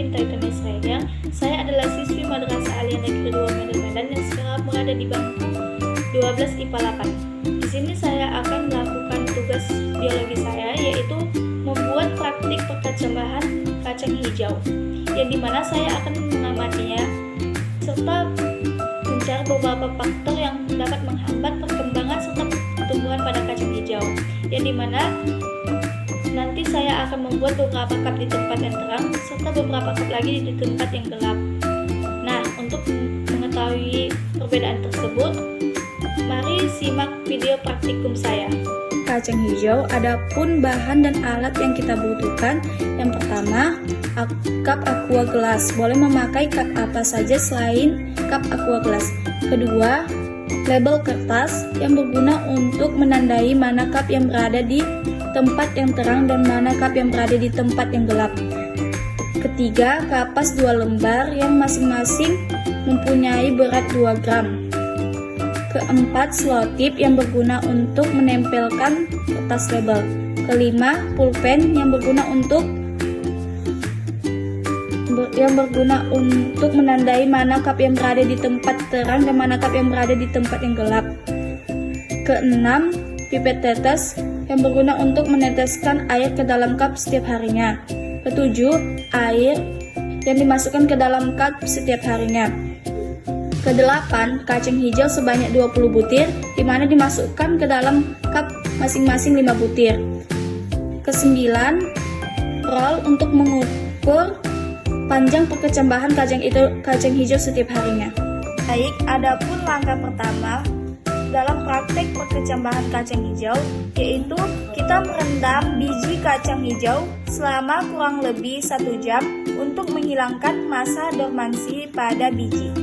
Binta Israel. Saya adalah siswi Madrasah Aliyah Negeri 2 Medan yang sekarang berada di bangku 12 IPA 8. Di sini saya akan melakukan tugas biologi saya, yaitu membuat praktik perkecambahan kacang hijau, yang dimana saya akan mengamatinya serta mencari beberapa faktor yang dapat menghambat perkembangan serta pertumbuhan pada kacang hijau, yang dimana nanti saya akan membuat beberapa cup di tempat yang terang serta beberapa cup lagi di tempat yang gelap. Nah, untuk mengetahui perbedaan tersebut, mari simak video praktikum saya. Kacang hijau, adapun bahan dan alat yang kita butuhkan. Yang pertama, cup aqua gelas. Boleh memakai cup apa saja selain cup aqua gelas. Kedua, label kertas yang berguna untuk menandai mana cup yang berada di tempat yang terang dan mana cup yang berada di tempat yang gelap. Ketiga, kapas 2 lembar yang masing-masing mempunyai berat 2 gram. Keempat, selotip yang berguna untuk menempelkan kertas label. Kelima, pulpen yang berguna untuk menandai mana cup yang berada di tempat terang dan mana cup yang berada di tempat yang gelap. Keenam, pipet tetes yang berguna untuk meneteskan air ke dalam cup setiap harinya. Ketujuh, air yang dimasukkan ke dalam cup setiap harinya. Kedelapan, kacang hijau sebanyak 20 butir, di mana dimasukkan ke dalam cup masing-masing 5 butir. Kesembilan, roll untuk mengukur panjang perkecambahan kacang hijau setiap harinya. Baik, adapun langkah pertama dalam praktek perkecambahan kacang hijau, yaitu kita merendam biji kacang hijau selama kurang lebih 1 jam untuk menghilangkan masa dormansi pada biji.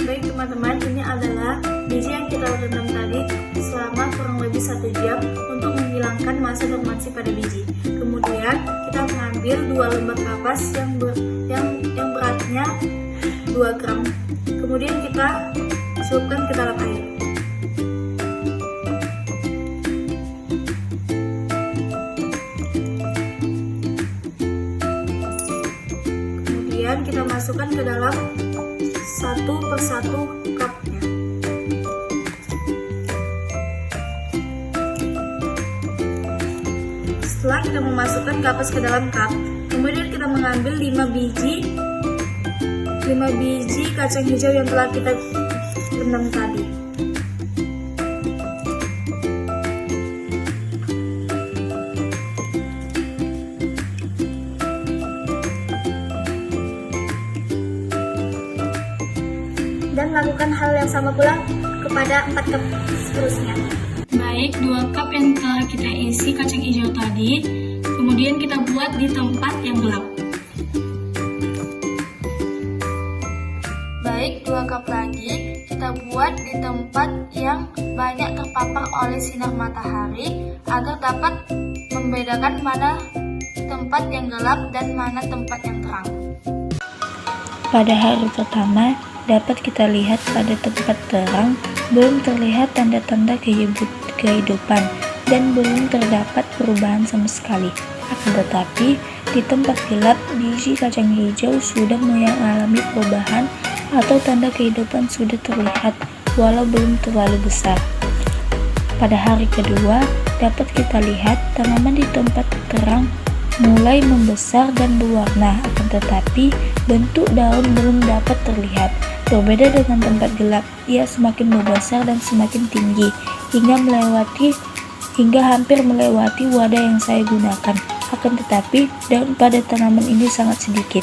Baik teman-teman, ini adalah biji yang kita rendam tadi selama kurang lebih 1 jam untuk menghilangkan masa dormansi pada biji. Kemudian kita mengambil 2 lembar kapas yang beratnya 2 gram. Kemudian kita celupkan ke dalam air. Kemudian kita masukkan ke dalam satu persatu cupnya. Setelah kita memasukkan kapas ke dalam cup, kemudian kita mengambil 5 biji kacang hijau yang telah kita rendam tadi. Dan lakukan hal yang sama pula kepada 4 cup seterusnya. Baik, 2 cup yang telah kita isi kacang hijau tadi, kemudian kita buat di tempat yang gelap. Baik, 2 cup lagi kita buat di tempat yang banyak terpapar oleh sinar matahari agar dapat membedakan mana tempat yang gelap dan mana tempat yang terang. Pada hari pertama, dapat kita lihat pada tempat terang belum terlihat tanda-tanda kehidupan dan belum terdapat perubahan sama sekali. Akan tetapi, di tempat gelap, biji kacang hijau sudah mengalami perubahan atau tanda kehidupan sudah terlihat walau belum terlalu besar. Pada hari kedua, dapat kita lihat tanaman di tempat terang mulai membesar dan berwarna, akan tetapi bentuk daun belum dapat terlihat. Berbeda dengan tempat gelap, ia semakin membesar dan semakin tinggi hingga hampir melewati wadah yang saya gunakan. Akan tetapi, daun pada tanaman ini sangat sedikit.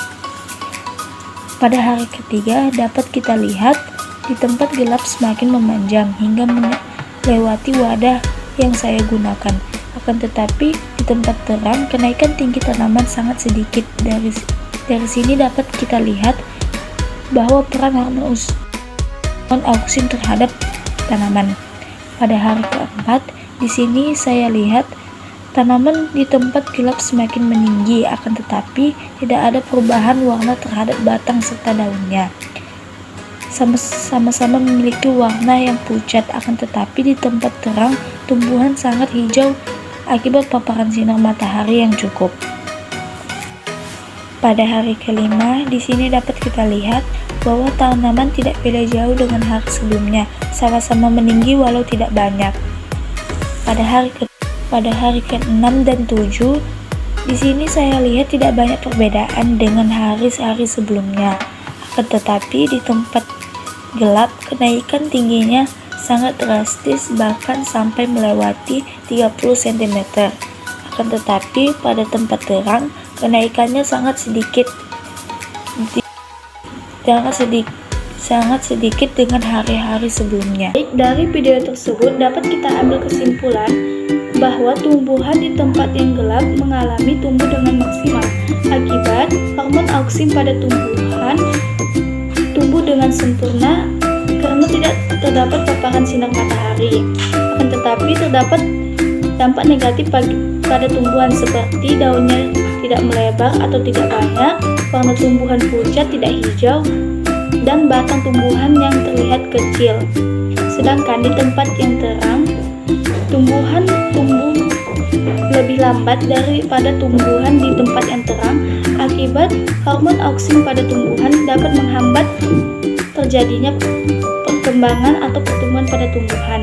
Pada hari ketiga, dapat kita lihat di tempat gelap semakin memanjang hingga melewati wadah yang saya gunakan. Akan tetapi, di tempat terang, kenaikan tinggi tanaman sangat sedikit. Dari sini dapat kita lihat bahwa peran hormon auksin terhadap tanaman. Pada hari keempat, di sini saya lihat tanaman di tempat gelap semakin meninggi, akan tetapi tidak ada perubahan warna terhadap batang serta daunnya. Sama-sama memiliki warna yang pucat, akan tetapi di tempat terang tumbuhan sangat hijau akibat paparan sinar matahari yang cukup. Pada hari kelima, di sini dapat kita lihat bahwa tanaman tidak beda jauh dengan hari sebelumnya, sama-sama meninggi walau tidak banyak. Pada hari ke-6 dan 7, di sini saya lihat tidak banyak perbedaan dengan hari-hari sebelumnya. Akan tetapi di tempat gelap, kenaikan tingginya sangat drastis, bahkan sampai melewati 30 cm. Akan tetapi pada tempat terang, kenaikannya sangat sedikit dengan hari-hari sebelumnya. Dari video tersebut dapat kita ambil kesimpulan bahwa tumbuhan di tempat yang gelap mengalami tumbuh dengan maksimal akibat hormon auksin pada tumbuhan tumbuh dengan sempurna karena tidak terdapat paparan sinar matahari. Akan tetapi terdapat dampak negatif pada tumbuhan seperti daunnya tidak melebar atau tidak banyak, warna tumbuhan pucat tidak hijau, dan batang tumbuhan yang terlihat kecil. Sedangkan di tempat yang terang, tumbuhan tumbuh lebih lambat daripada tumbuhan di tempat yang terang akibat hormon auksin pada tumbuhan dapat menghambat terjadinya perkembangan atau pertumbuhan pada tumbuhan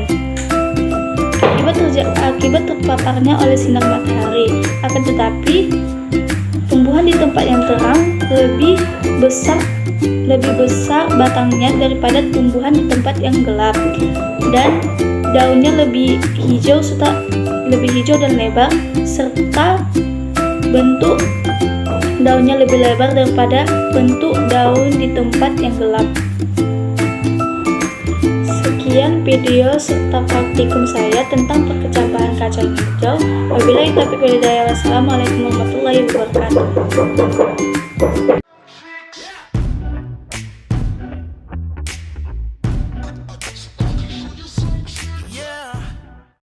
akibat terpaparnya oleh sinar matahari. Akan tetapi tumbuhan di tempat yang terang lebih besar batangnya daripada tumbuhan di tempat yang gelap, dan daunnya lebih hijau dan lebar, serta bentuk daunnya lebih lebar daripada bentuk daun di tempat yang gelap. Sekian video serta praktikum saya tentang perkecambahan kacang hijau. Wabillahi taufiq wal hidayah. Wassalamualaikum warahmatullahi wabarakatuh.